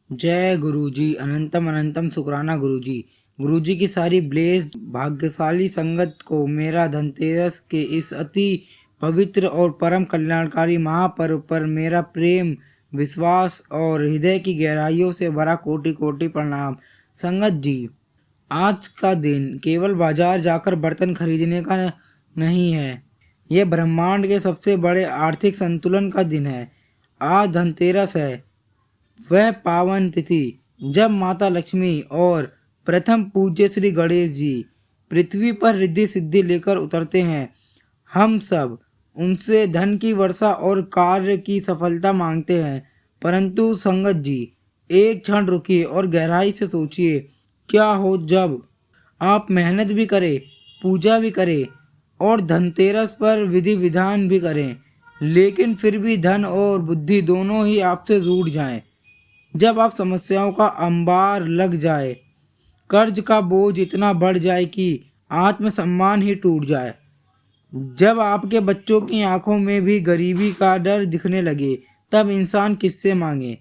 जय गुरुजी। अनंतम अनंतम शुक्राना गुरुजी। गुरुजी की सारी ब्लेस्ड भाग्यशाली संगत को मेरा धनतेरस के इस अति पवित्र और परम कल्याणकारी महापर्व पर मेरा प्रेम, विश्वास और हृदय की गहराइयों से भरा कोटि कोटि प्रणाम। संगत जी, आज का दिन केवल बाजार जाकर बर्तन खरीदने का नहीं है, यह ब्रह्मांड के सबसे बड़े आर्थिक संतुलन का दिन है। आज धनतेरस है, वह पावन तिथि जब माता लक्ष्मी और प्रथम पूज्य श्री गणेश जी पृथ्वी पर रिद्धि सिद्धि लेकर उतरते हैं। हम सब उनसे धन की वर्षा और कार्य की सफलता मांगते हैं। परंतु संगत जी, एक क्षण रुकिए और गहराई से सोचिए, क्या हो जब आप मेहनत भी करें, पूजा भी करें और धनतेरस पर विधि विधान भी करें, लेकिन फिर भी धन और बुद्धि दोनों ही आपसे रूठ जाएं। जब आप समस्याओं का अंबार लग जाए, कर्ज का बोझ इतना बढ़ जाए कि आत्मसम्मान ही टूट जाए, जब आपके बच्चों की आंखों में भी गरीबी का डर दिखने लगे, तब इंसान किससे मांगे।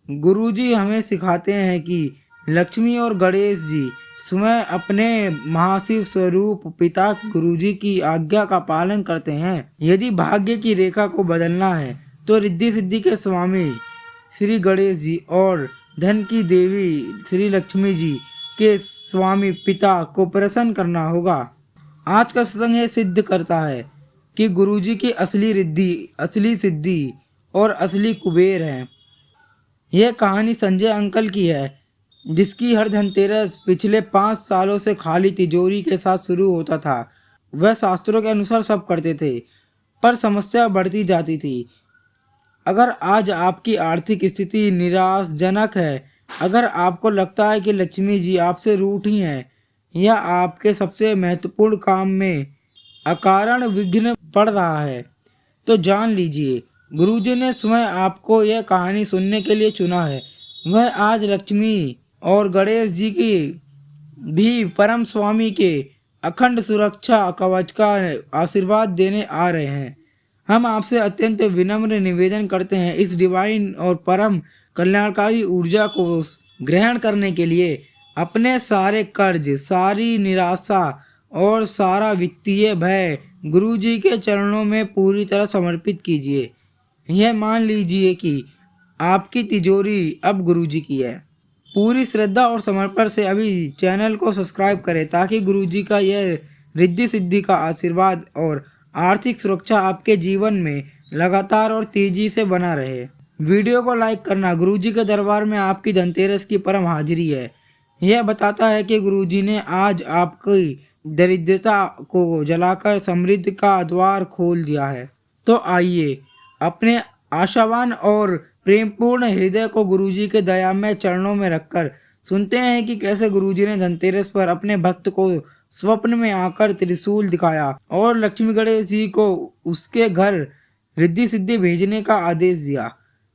गुरुजी हमें सिखाते हैं कि लक्ष्मी और गणेश जी स्वयं अपने महाशिव स्वरूप पिता गुरुजी की आज्ञा का पालन करते हैं। यदि भाग्य की रेखा को बदलना है तो रिद्धि सिद्धि के स्वामी श्री गणेश जी और धन की देवी श्री लक्ष्मी जी के स्वामी पिता को प्रसन्न करना होगा। आज का सत्संग यह सिद्ध करता है कि गुरुजी की असली रिद्धि, असली सिद्धि और असली कुबेर है। यह कहानी संजय अंकल की है, जिसकी हर धनतेरस पिछले 5 सालों से खाली तिजोरी के साथ शुरू होता था। वह शास्त्रों के अनुसार सब करते थे, पर समस्या बढ़ती जाती थी। अगर आज आपकी आर्थिक स्थिति निराशजनक है, अगर आपको लगता है कि लक्ष्मी जी आपसे रूठी हैं या आपके सबसे महत्वपूर्ण काम में अकारण विघ्न पड़ रहा है, तो जान लीजिए गुरुजी ने स्वयं आपको यह कहानी सुनने के लिए चुना है। वह आज लक्ष्मी और गणेश जी की भी परम स्वामी के अखंड सुरक्षा कवच का आशीर्वाद देने आ रहे हैं। हम आपसे अत्यंत विनम्र निवेदन करते हैं, इस डिवाइन और परम कल्याणकारी ऊर्जा को ग्रहण करने के लिए अपने सारे कर्ज, सारी निराशा और सारा वित्तीय भय गुरु जी के चरणों में पूरी तरह समर्पित कीजिए। यह मान लीजिए कि आपकी तिजोरी अब गुरु जी की है। पूरी श्रद्धा और समर्पण से अभी चैनल को सब्सक्राइब करें, ताकि गुरु जी का यह रिद्धि सिद्धि का आशीर्वाद और आर्थिक सुरक्षा आपके जीवन में लगातार और तेजी से बना रहे। वीडियो को लाइक करना गुरुजी के दरबार में आपकी धनतेरस की परम हाजिरी है। यह बताता है कि गुरुजी ने आज आपकी दरिद्रता को जलाकर समृद्धि का द्वार खोल दिया है। तो आइए अपने आशावान और प्रेमपूर्ण हृदय को गुरुजी के दयामय चरणों में रखकर सुनते हैं कि कैसे गुरुजी ने धनतेरस पर अपने भक्त को स्वप्न में आकर त्रिशूल दिखाया और लक्ष्मी गणेश जी को उसके घर रिद्धि सिद्धि भेजने का आदेश दिया।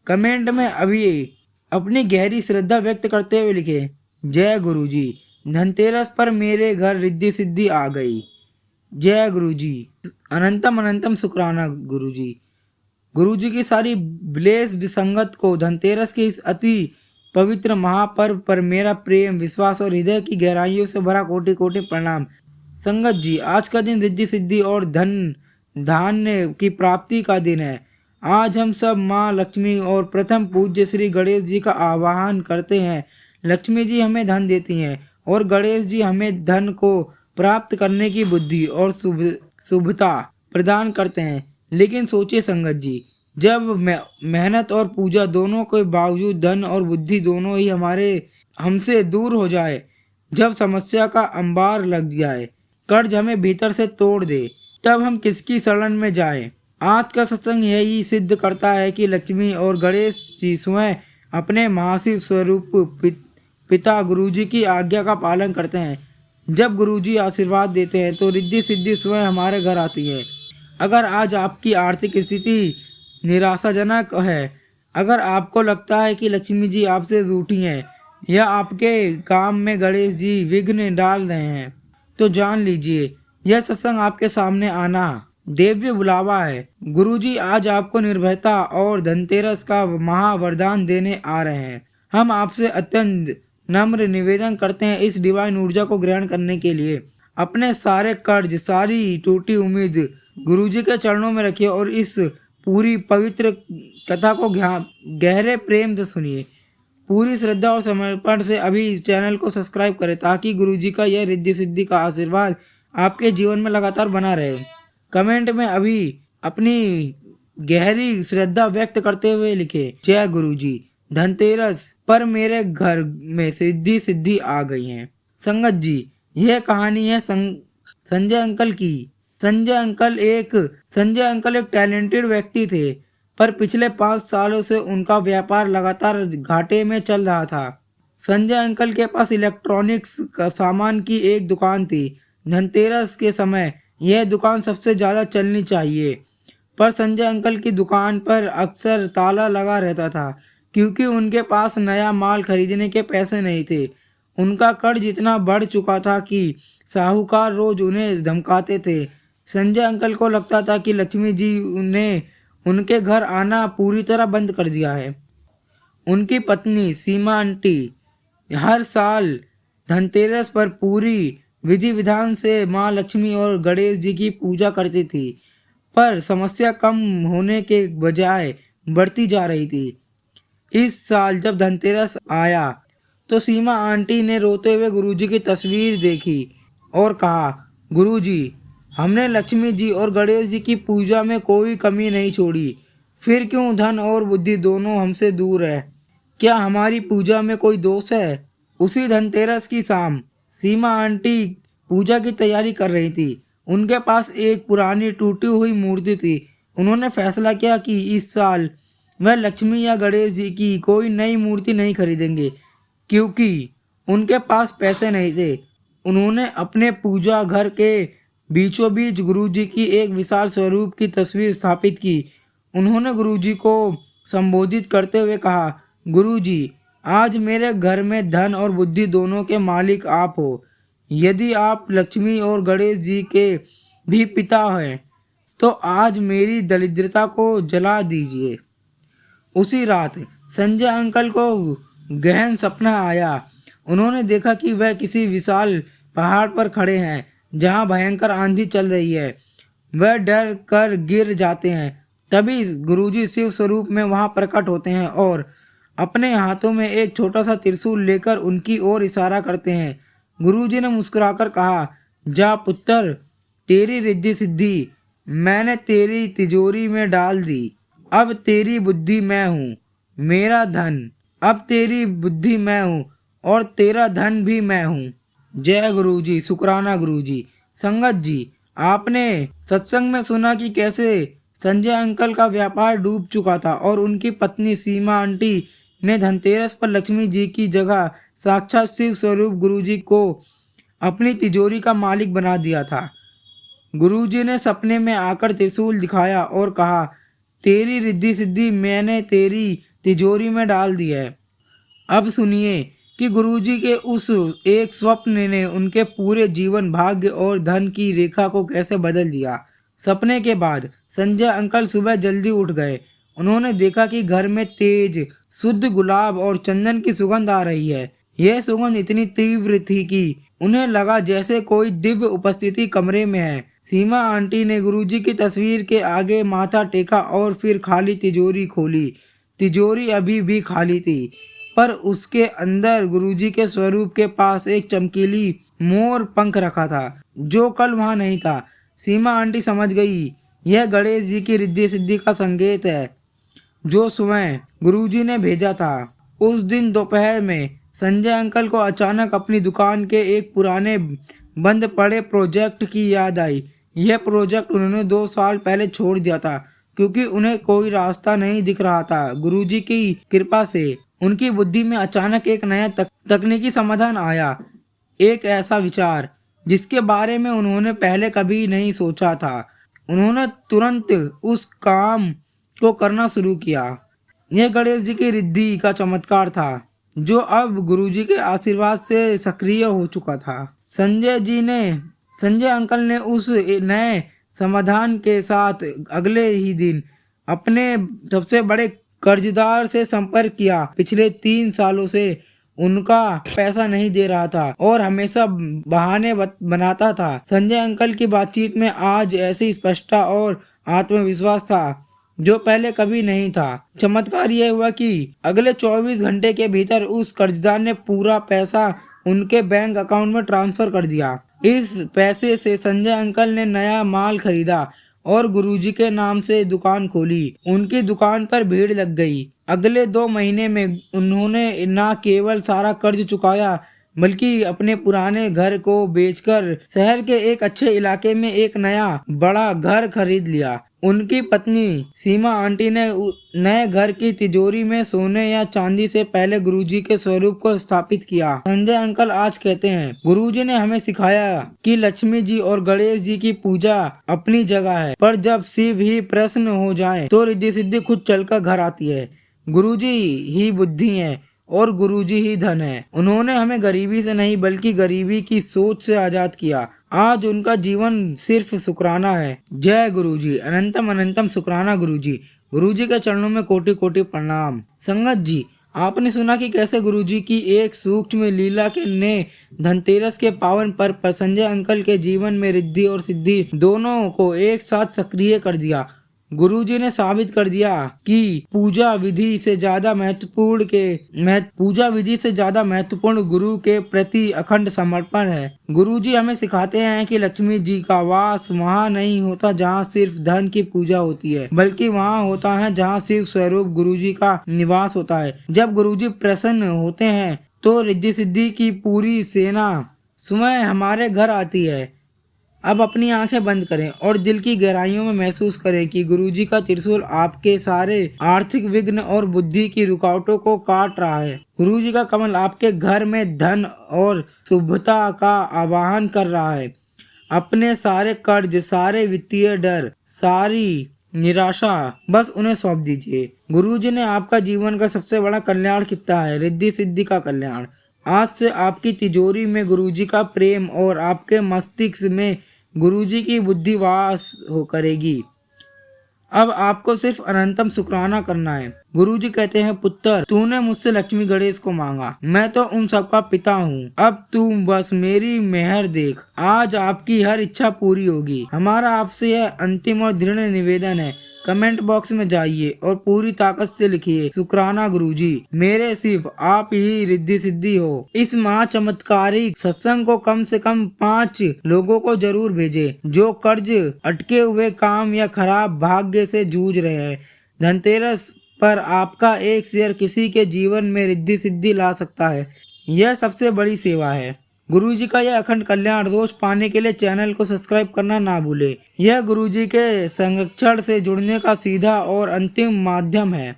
कमेंट में अभी अपनी गहरी श्रद्धा व्यक्त करते हुए लिखे, जय गुरुजी, धनतेरस पर मेरे घर रिद्धि सिद्धि आ गई। जय गुरुजी। अनंतम अनंतम शुक्राना गुरुजी। गुरुजी की सारी ब्लेस्ड संगत को धनतेरस के इस अति पवित्र महापर्व पर मेरा प्रेम, विश्वास और हृदय की गहराइयों से भरा कोटि कोटि प्रणाम। संगत जी, आज का दिन रिद्धि सिद्धि और धन धान्य की प्राप्ति का दिन है। आज हम सब माँ लक्ष्मी और प्रथम पूज्य श्री गणेश जी का आवाहन करते हैं। लक्ष्मी जी हमें धन देती हैं और गणेश जी हमें धन को प्राप्त करने की बुद्धि और शुभता प्रदान करते हैं। लेकिन सोचिए संगत जी, जब मेहनत और पूजा दोनों के बावजूद धन और बुद्धि दोनों ही हमसे दूर हो जाए, जब समस्या का अंबार लग जाए, कर्ज हमें भीतर से तोड़ दे, तब हम किसकी शरण में जाएं? आज का सत्संग यही सिद्ध करता है कि लक्ष्मी और गणेश जी स्वयं अपने महाशिव स्वरूप पिता गुरुजी की आज्ञा का पालन करते हैं। जब गुरुजी आशीर्वाद देते हैं तो रिद्धि सिद्धि स्वयं हमारे घर आती है। अगर आज आपकी आर्थिक स्थिति निराशाजनक है, अगर आपको लगता है कि लक्ष्मी जी आपसे रूठी हैं या आपके काम में गणेश जी विघ्न डाल रहे हैं, तो जान लीजिए यह सत्संग आपके सामने आना दिव्य बुलावा है। गुरुजी आज आपको निर्भयता और धनतेरस का महावरदान देने आ रहे हैं। हम आपसे अत्यंत नम्र निवेदन करते हैं इस डिवाइन ऊर्जा को ग्रहण करने के लिए। अपने सारे कर्ज, सारी टूटी उम्मीद गुरुजी के चरणों में रखिए और इस पूरी पवित्र कथा को गहरे प्रेम से सुनिए। पूरी श्रद्धा और समर्पण से अभी इस चैनल को सब्सक्राइब करें ताकि गुरुजी का यह रिद्धि सिद्धि का आशीर्वाद आपके जीवन में लगातार बना रहे। कमेंट में अभी अपनी गहरी श्रद्धा व्यक्त करते हुए लिखे, जय गुरुजी, धनतेरस पर मेरे घर में सिद्धि सिद्धि आ गई है। संगत जी, यह कहानी है संजय अंकल की। संजय अंकल एक टैलेंटेड व्यक्ति थे, पर पिछले 5 सालों से उनका व्यापार लगातार घाटे में चल रहा था। संजय अंकल के पास इलेक्ट्रॉनिक्स का सामान की एक दुकान थी। धनतेरस के समय यह दुकान सबसे ज़्यादा चलनी चाहिए, पर संजय अंकल की दुकान पर अक्सर ताला लगा रहता था क्योंकि उनके पास नया माल खरीदने के पैसे नहीं थे। उनका कर्ज इतना बढ़ चुका था कि साहूकार रोज उन्हें धमकाते थे। संजय अंकल को लगता था कि लक्ष्मी जी ने उनके घर आना पूरी तरह बंद कर दिया है। उनकी पत्नी सीमा आंटी हर साल धनतेरस पर पूरी विधि विधान से माँ लक्ष्मी और गणेश जी की पूजा करती थी, पर समस्या कम होने के बजाय बढ़ती जा रही थी। इस साल जब धनतेरस आया तो सीमा आंटी ने रोते हुए गुरुजी की तस्वीर देखी और कहा, गुरुजी, हमने लक्ष्मी जी और गणेश जी की पूजा में कोई कमी नहीं छोड़ी, फिर क्यों धन और बुद्धि दोनों हमसे दूर है? क्या हमारी पूजा में कोई दोष है? उसी धनतेरस की शाम सीमा आंटी पूजा की तैयारी कर रही थी। उनके पास एक पुरानी टूटी हुई मूर्ति थी। उन्होंने फैसला किया कि इस साल वह लक्ष्मी या गणेश जी की कोई नई मूर्ति नहीं खरीदेंगे क्योंकि उनके पास पैसे नहीं थे। उन्होंने अपने पूजा घर के बीचों बीच गुरुजी की एक विशाल स्वरूप की तस्वीर स्थापित की। उन्होंने गुरुजी को संबोधित करते हुए कहा, गुरुजी, आज मेरे घर में धन और बुद्धि दोनों के मालिक आप हो। यदि आप लक्ष्मी और गणेश जी के भी पिता हैं तो आज मेरी दरिद्रता को जला दीजिए। उसी रात संजय अंकल को गहन सपना आया। उन्होंने देखा कि वह किसी विशाल पहाड़ पर खड़े हैं जहां भयंकर आंधी चल रही है। वह डर कर गिर जाते हैं। तभी गुरुजी शिव स्वरूप में वहां प्रकट होते हैं और अपने हाथों में एक छोटा सा त्रिशूल लेकर उनकी ओर इशारा करते हैं। गुरुजी ने मुस्कुराकर कहा, जा पुत्र, तेरी रिद्धि सिद्धि मैंने तेरी तिजोरी में डाल दी। अब तेरी बुद्धि मैं हूँ, मेरा धन। अब तेरी बुद्धि मैं हूँ और तेरा धन भी मैं हूँ। जय गुरुजी, शुक्राना गुरुजी। संगत जी, आपने सत्संग में सुना कि कैसे संजय अंकल का व्यापार डूब चुका था और उनकी पत्नी सीमा आंटी ने धनतेरस पर लक्ष्मी जी की जगह साक्षात शिव स्वरूप गुरुजी को अपनी तिजोरी का मालिक बना दिया था। गुरुजी ने सपने में आकर त्रिशूल दिखाया और कहा, तेरी रिद्धि सिद्धि मैंने तेरी तिजोरी में डाल दी है। अब सुनिए कि गुरुजी के उस एक स्वप्न ने उनके पूरे जीवन, भाग्य और धन की रेखा को कैसे बदल दिया। सपने के बाद संजय अंकल सुबह जल्दी उठ गए। उन्होंने देखा कि घर में तेज शुद्ध गुलाब और चंदन की सुगंध आ रही है। यह सुगंध इतनी तीव्र थी कि उन्हें लगा जैसे कोई दिव्य उपस्थिति कमरे में है। सीमा आंटी ने गुरुजी की तस्वीर के आगे माथा टेका और फिर खाली तिजोरी खोली। तिजोरी अभी भी खाली थी, पर उसके अंदर गुरुजी के स्वरूप के पास एक चमकीली मोर पंख रखा था जो कल वहां नहीं था। सीमा आंटी समझ गई, यह गणेश जी की रिद्धि सिद्धि का संकेत है जो सुबह गुरुजी ने भेजा था। उस दिन दोपहर में संजय अंकल को अचानक अपनी दुकान के एक पुराने बंद पड़े प्रोजेक्ट की याद आई। यह प्रोजेक्ट उन्होंने 2 साल पहले छोड़ दिया था क्योंकि उन्हें कोई रास्ता नहीं दिख रहा था। गुरुजी की कृपा से उनकी बुद्धि में अचानक एक नया तकनीकी समाधान आया। एक ऐसा विचार जिसके बारे में उन्होंने पहले कभी नहीं सोचा था। उन्होंने तुरंत उस काम को करना शुरू किया। यह गणेश जी की रिद्धि का चमत्कार था जो अब गुरुजी के आशीर्वाद से सक्रिय हो चुका था। संजय अंकल ने उस नए समाधान के साथ अगले ही दिन अपने सबसे बड़े कर्जदार से संपर्क किया। पिछले 3 सालों से उनका पैसा नहीं दे रहा था और हमेशा बहाने बनाता था। संजय अंकल की बातचीत में आज ऐसी स्पष्टता और आत्मविश्वास था जो पहले कभी नहीं था। चमत्कार यह हुआ कि अगले 24 घंटे के भीतर उस कर्जदार ने पूरा पैसा उनके बैंक अकाउंट में ट्रांसफर कर दिया। इस पैसे से संजय अंकल ने नया माल खरीदा और गुरुजी के नाम से दुकान खोली। उनकी दुकान पर भीड़ लग गई। अगले 2 महीने में उन्होंने न केवल सारा कर्ज चुकाया बल्कि अपने पुराने घर को बेचकर शहर के एक अच्छे इलाके में एक नया बड़ा घर खरीद लिया। उनकी पत्नी सीमा आंटी ने नए घर की तिजोरी में सोने या चांदी से पहले गुरुजी के स्वरूप को स्थापित किया। संजय अंकल आज कहते हैं, गुरुजी ने हमें सिखाया कि लक्ष्मी जी और गणेश जी की पूजा अपनी जगह है, पर जब शिव ही प्रसन्न हो जाए तो रिद्धि सिद्धि खुद चलकर घर आती है। गुरुजी ही बुद्धि है और गुरुजी ही धन है। उन्होंने हमें गरीबी से नहीं बल्कि गरीबी की सोच से आजाद किया। आज उनका जीवन सिर्फ शुक्राना है। जय गुरुजी, अनंतम अनंतम शुक्राना गुरुजी। गुरुजी के चरणों में कोटि कोटि प्रणाम। संगत जी, आपने सुना कि कैसे गुरुजी की एक सूक्ष्म लीला के ने धनतेरस के पावन पर्व पर संजय अंकल के जीवन में रिद्धि और सिद्धि दोनों को एक साथ सक्रिय कर दिया। गुरुजी ने साबित कर दिया कि पूजा विधि से ज्यादा महत्वपूर्ण गुरु के प्रति अखंड समर्पण है। गुरुजी हमें सिखाते हैं कि लक्ष्मी जी का वास वहाँ नहीं होता जहाँ सिर्फ धन की पूजा होती है, बल्कि वहाँ होता है जहाँ शिव स्वरूप गुरुजी का निवास होता है। जब गुरुजी प्रसन्न होते हैं तो रिद्धि सिद्धि की पूरी सेना स्वयं हमारे घर आती है। अब अपनी आंखें बंद करें और दिल की गहराइयों में महसूस करें कि गुरुजी का त्रिशूल आपके सारे आर्थिक विघ्न और बुद्धि की रुकावटों को काट रहा है। गुरुजी का कमल आपके घर में धन और शुभता का आवाहन कर रहा है। अपने सारे कर्ज, सारे वित्तीय डर, सारी निराशा बस उन्हें सौंप दीजिए। गुरुजी ने आपका जीवन का सबसे बड़ा कल्याण किया है, रिद्धि सिद्धि का कल्याण। आज से आपकी तिजोरी में गुरुजी का प्रेम और आपके मस्तिष्क में गुरुजी की बुद्धि वास हो करेगी। अब आपको सिर्फ अनंतम शुक्राना करना है। गुरुजी कहते हैं, पुत्र तूने मुझसे लक्ष्मी गणेश को मांगा, मैं तो उन सबका पिता हूँ। अब तू बस मेरी मेहर देख, आज आपकी हर इच्छा पूरी होगी। हमारा आपसे यह अंतिम और दृढ़ निवेदन है। कमेंट बॉक्स में जाइए और पूरी ताकत से लिखिए, शुक्राना गुरुजी, मेरे सिर्फ आप ही रिद्धि सिद्धि हो। इस महा चमत्कारिक सत्संग को कम से कम 5 लोगों को जरूर भेजें जो कर्ज, अटके हुए काम या खराब भाग्य से जूझ रहे हैं। धनतेरस पर आपका एक शेयर किसी के जीवन में रिद्धि सिद्धि ला सकता है। यह सबसे बड़ी सेवा है। गुरुजी का यह अखंड कल्याण रोज पाने के लिए चैनल को सब्सक्राइब करना ना भूले। यह गुरुजी के संरक्षण से जुड़ने का सीधा और अंतिम माध्यम है।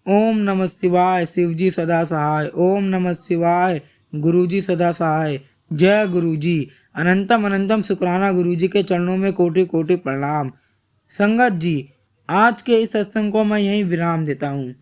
ओम नमः शिवाय, शिवजी सदा सहाय। ओम नमः शिवाय, गुरुजी सदा सहाय। जय गुरुजी, अनंतम अनंतम शुक्राना गुरुजी के चरणों में कोटि कोटि प्रणाम। संगत जी, आज के इस सत्संग को मैं यहीं विराम देता हूँ।